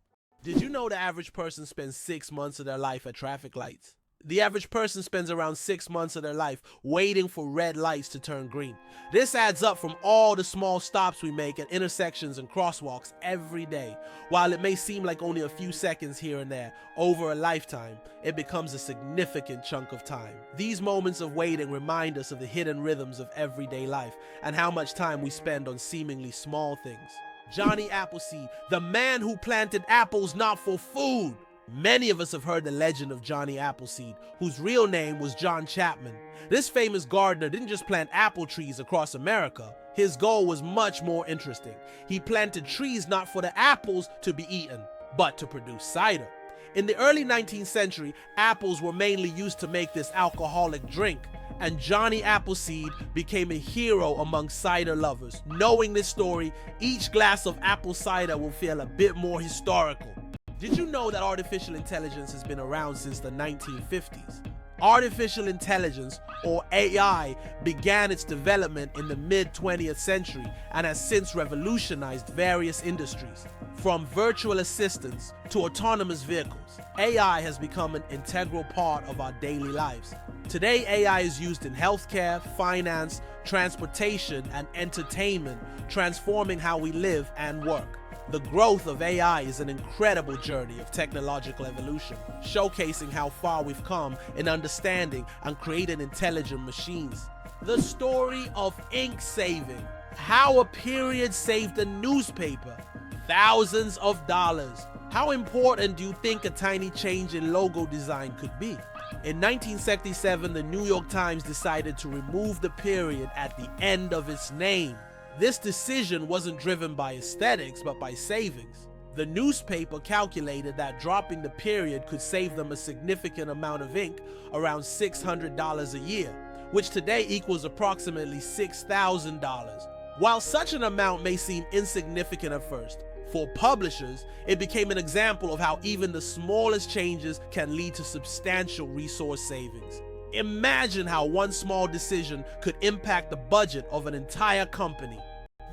Did you know the average person spends 6 months of their life at traffic lights? The average person spends around 6 months of their life waiting for red lights to turn green. This adds up from all the small stops we make at intersections and crosswalks every day. While it may seem like only a few seconds here and there, over a lifetime, it becomes a significant chunk of time. These moments of waiting remind us of the hidden rhythms of everyday life and how much time we spend on seemingly small things. Johnny Appleseed, the man who planted apples not for food. Many of us have heard the legend of Johnny Appleseed, whose real name was John Chapman. This famous gardener didn't just plant apple trees across America. His goal was much more interesting. He planted trees not for the apples to be eaten, but to produce cider. In the early 19th century, apples were mainly used to make this alcoholic drink, and Johnny Appleseed became a hero among cider lovers. Knowing this story, each glass of apple cider will feel a bit more historical. Did you know that artificial intelligence has been around since the 1950s? Artificial intelligence, or AI, began its development in the mid-20th century and has since revolutionized various industries. From virtual assistants to autonomous vehicles, AI has become an integral part of our daily lives. Today, AI is used in healthcare, finance, transportation, and entertainment, transforming how we live and work. The growth of AI is an incredible journey of technological evolution, showcasing how far we've come in understanding and creating intelligent machines. The story of ink saving, how a period saved a newspaper, thousands of dollars. How important do you think a tiny change in logo design could be? In 1977, the New York Times decided to remove the period at the end of its name. This decision wasn't driven by aesthetics, but by savings. The newspaper calculated that dropping the period could save them a significant amount of ink, around $600 a year, which today equals approximately $6,000. While such an amount may seem insignificant at first, for publishers, it became an example of how even the smallest changes can lead to substantial resource savings. Imagine how one small decision could impact the budget of an entire company.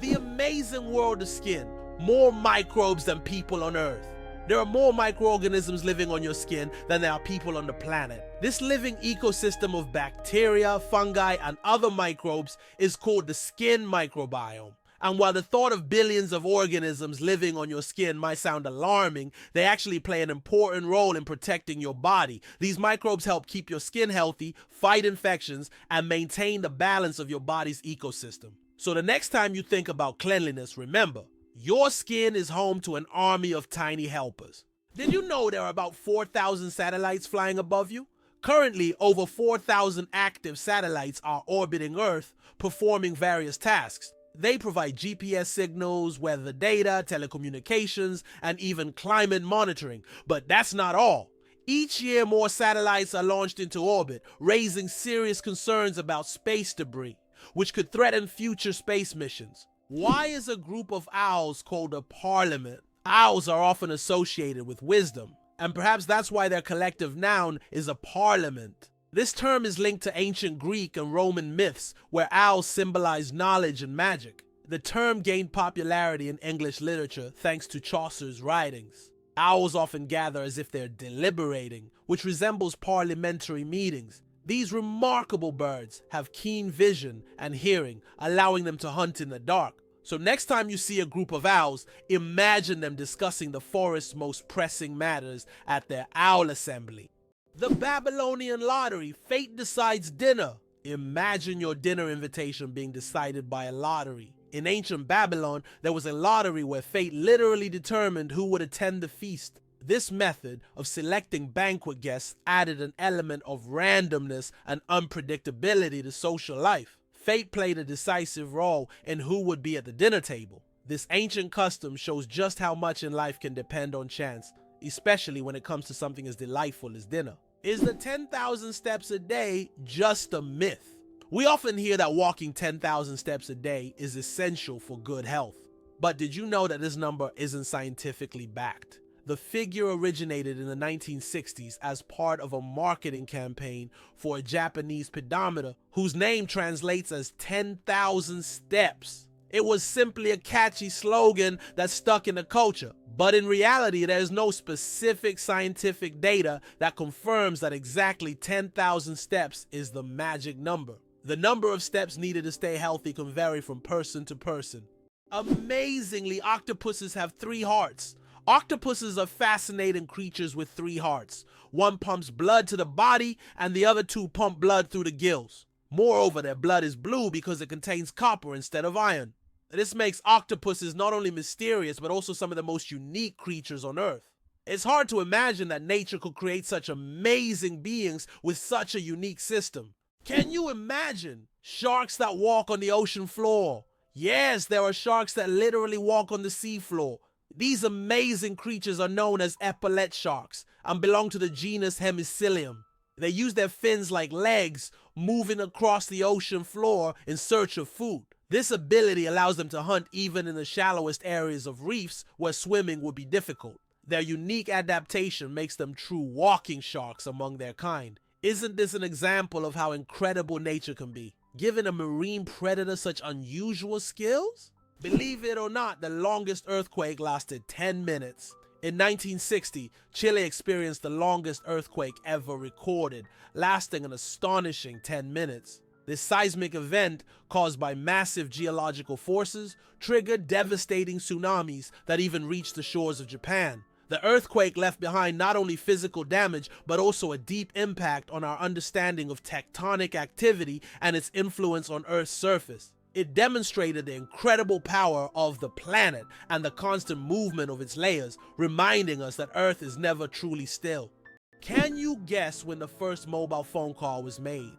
The amazing world of skin. More microbes than people on Earth. There are more microorganisms living on your skin than there are people on the planet. This living ecosystem of bacteria, fungi, and other microbes is called the skin microbiome. And while the thought of billions of organisms living on your skin might sound alarming, they actually play an important role in protecting your body. These microbes help keep your skin healthy, fight infections, and maintain the balance of your body's ecosystem. So the next time you think about cleanliness, remember, your skin is home to an army of tiny helpers. Did you know there are about 4,000 satellites flying above you? Currently, over 4,000 active satellites are orbiting Earth, performing various tasks. They provide GPS signals, weather data, telecommunications, and even climate monitoring. But that's not all. Each year, more satellites are launched into orbit, raising serious concerns about space debris, which could threaten future space missions. Why is a group of owls called a parliament? Owls are often associated with wisdom, and perhaps that's why their collective noun is a parliament. This term is linked to ancient Greek and Roman myths, where owls symbolize knowledge and magic. The term gained popularity in English literature thanks to Chaucer's writings. Owls often gather as if they're deliberating, which resembles parliamentary meetings. These remarkable birds have keen vision and hearing, allowing them to hunt in the dark. So next time you see a group of owls, imagine them discussing the forest's most pressing matters at their owl assembly. The Babylonian lottery, fate decides dinner. Imagine your dinner invitation being decided by a lottery. In ancient Babylon, there was a lottery where fate literally determined who would attend the feast. This method of selecting banquet guests added an element of randomness and unpredictability to social life. Fate played a decisive role in who would be at the dinner table. This ancient custom shows just how much in life can depend on chance, especially when it comes to something as delightful as dinner. Is the 10,000 steps a day just a myth? We often hear that walking 10,000 steps a day is essential for good health. But did you know that this number isn't scientifically backed? The figure originated in the 1960s as part of a marketing campaign for a Japanese pedometer whose name translates as 10,000 steps. It was simply a catchy slogan that stuck in the culture. But in reality, there's no specific scientific data that confirms that exactly 10,000 steps is the magic number. The number of steps needed to stay healthy can vary from person to person. Amazingly, octopuses have 3 hearts. Octopuses are fascinating creatures with 3 hearts. One pumps blood to the body and the other 2 pump blood through the gills. Moreover, their blood is blue because it contains copper instead of iron. This makes octopuses not only mysterious but also some of the most unique creatures on Earth. It's hard to imagine that nature could create such amazing beings with such a unique system. Can you imagine sharks that walk on the ocean floor? Yes, there are sharks that literally walk on the seafloor. These amazing creatures are known as epaulette sharks and belong to the genus Hemicillium. They use their fins like legs, moving across the ocean floor in search of food. This ability allows them to hunt even in the shallowest areas of reefs where swimming would be difficult. Their unique adaptation makes them true walking sharks among their kind. Isn't this an example of how incredible nature can be, giving a marine predator such unusual skills? Believe it or not, the longest earthquake lasted 10 minutes. In 1960, Chile experienced the longest earthquake ever recorded, lasting an astonishing 10 minutes. This seismic event, caused by massive geological forces, triggered devastating tsunamis that even reached the shores of Japan. The earthquake left behind not only physical damage, but also a deep impact on our understanding of tectonic activity and its influence on Earth's surface. It demonstrated the incredible power of the planet and the constant movement of its layers, reminding us that Earth is never truly still. Can you guess when the first mobile phone call was made?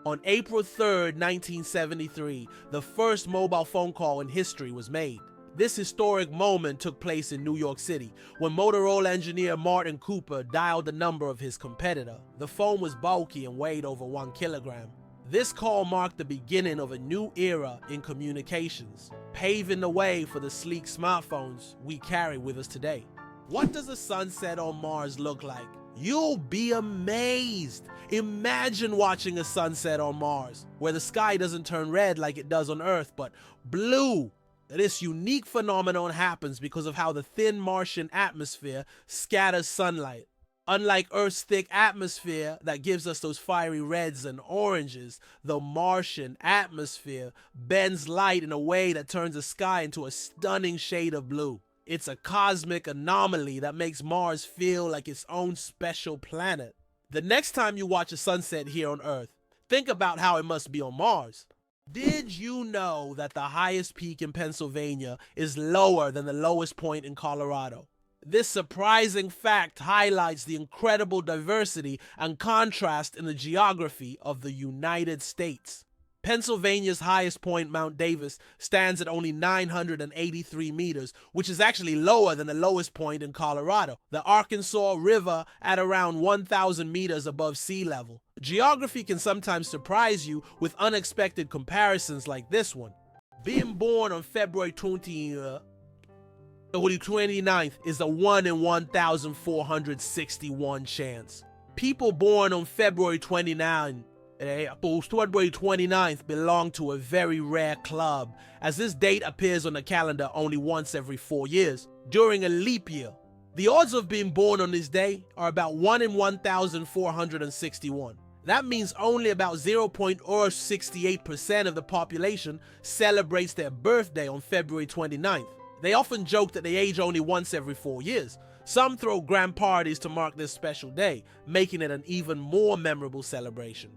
On April 3rd, 1973, the first mobile phone call in history was made. This historic moment took place in New York City when Motorola engineer Martin Cooper dialed the number of his competitor. The phone was bulky and weighed over 1 kilogram. This call marked the beginning of a new era in communications, paving the way for the sleek smartphones we carry with us today. What does a sunset on Mars look like? You'll be amazed. Imagine watching a sunset on Mars, where the sky doesn't turn red like it does on Earth, but blue. This unique phenomenon happens because of how the thin Martian atmosphere scatters sunlight. Unlike Earth's thick atmosphere that gives us those fiery reds and oranges, the Martian atmosphere bends light in a way that turns the sky into a stunning shade of blue. It's a cosmic anomaly that makes Mars feel like its own special planet. The next time you watch a sunset here on Earth, think about how it must be on Mars. Did you know that the highest peak in Pennsylvania is lower than the lowest point in Colorado? This surprising fact highlights the incredible diversity and contrast in the geography of the United States. Pennsylvania's highest point, Mount Davis, stands at only 983 meters, which is actually lower than the lowest point in Colorado, the Arkansas River at around 1,000 meters above sea level. Geography can sometimes surprise you with unexpected comparisons like this one. Being born on February 29th is a 1 in 1,461 chance. People born on February 29th belong to a very rare club, as this date appears on the calendar only once every 4 years, during a leap year. The odds of being born on this day are about 1 in 1,461. That means only about 0.068% of the population celebrates their birthday on February 29th. They often joke that they age only once every 4 years. Some throw grand parties to mark this special day, making it an even more memorable celebration.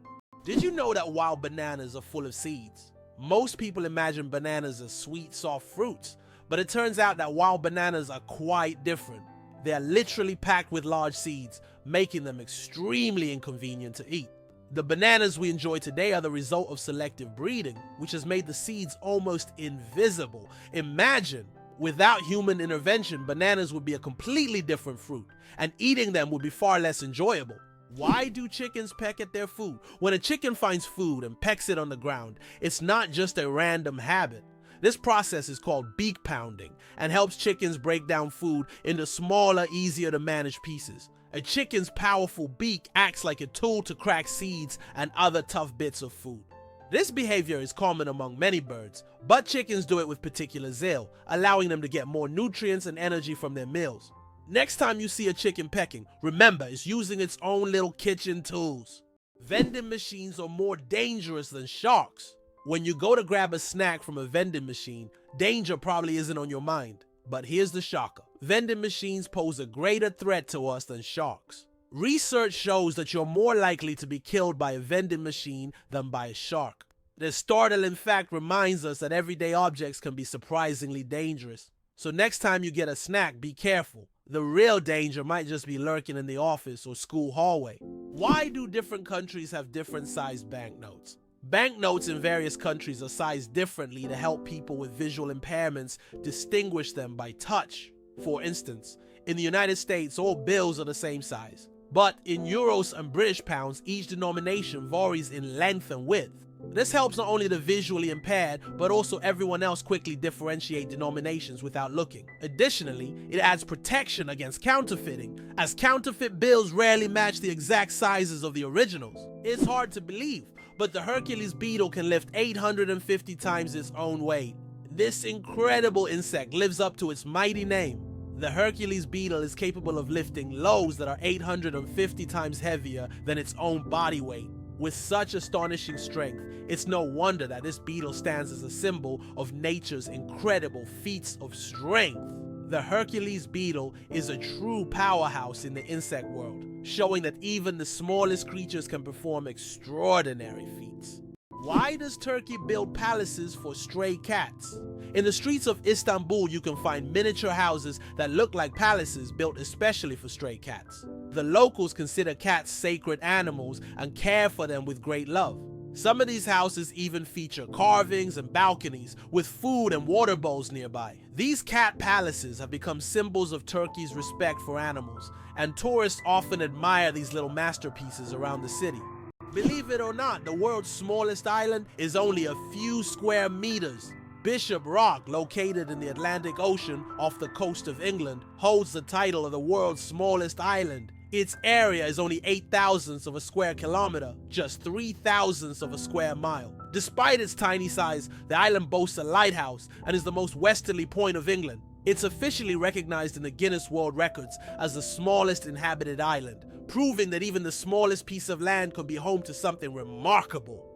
Did you know that wild bananas are full of seeds? Most people imagine bananas as sweet, soft fruits, but it turns out that wild bananas are quite different. They are literally packed with large seeds, making them extremely inconvenient to eat. The bananas we enjoy today are the result of selective breeding, which has made the seeds almost invisible. Imagine, without human intervention, bananas would be a completely different fruit, and eating them would be far less enjoyable. Why do chickens peck at their food? When a chicken finds food and pecks it on the ground, it's not just a random habit. This process is called beak pounding and helps chickens break down food into smaller, easier to manage pieces. A chicken's powerful beak acts like a tool to crack seeds and other tough bits of food. This behavior is common among many birds, but chickens do it with particular zeal, allowing them to get more nutrients and energy from their meals. Next time you see a chicken pecking, remember it's using its own little kitchen tools. Vending machines are more dangerous than sharks. When you go to grab a snack from a vending machine, danger probably isn't on your mind. But here's the shocker. Vending machines pose a greater threat to us than sharks. Research shows that you're more likely to be killed by a vending machine than by a shark. This startling fact reminds us that everyday objects can be surprisingly dangerous. So next time you get a snack, be careful. The real danger might just be lurking in the office or school hallway. Why do different countries have different sized banknotes? Banknotes in various countries are sized differently to help people with visual impairments distinguish them by touch. For instance, in the United States, all bills are the same size. But in euros and British pounds, each denomination varies in length and width. This helps not only the visually impaired, but also everyone else quickly differentiate denominations without looking. Additionally, it adds protection against counterfeiting, as counterfeit bills rarely match the exact sizes of the originals. It's hard to believe, but the Hercules beetle can lift 850 times its own weight. This incredible insect lives up to its mighty name. The Hercules beetle is capable of lifting loads that are 850 times heavier than its own body weight. With such astonishing strength, it's no wonder that this beetle stands as a symbol of nature's incredible feats of strength. The Hercules beetle is a true powerhouse in the insect world, showing that even the smallest creatures can perform extraordinary feats. Why does Turkey build palaces for stray cats? In the streets of Istanbul, you can find miniature houses that look like palaces built especially for stray cats. The locals consider cats sacred animals and care for them with great love. Some of these houses even feature carvings and balconies with food and water bowls nearby. These cat palaces have become symbols of Turkey's respect for animals, and tourists often admire these little masterpieces around the city. Believe it or not, the world's smallest island is only a few square meters. Bishop Rock, located in the Atlantic Ocean off the coast of England, holds the title of the world's smallest island. Its area is only 8,000ths of a square kilometer, just 3,000ths of a square mile. Despite its tiny size, the island boasts a lighthouse and is the most westerly point of England. It's officially recognized in the Guinness World Records as the smallest inhabited island, proving that even the smallest piece of land can be home to something remarkable.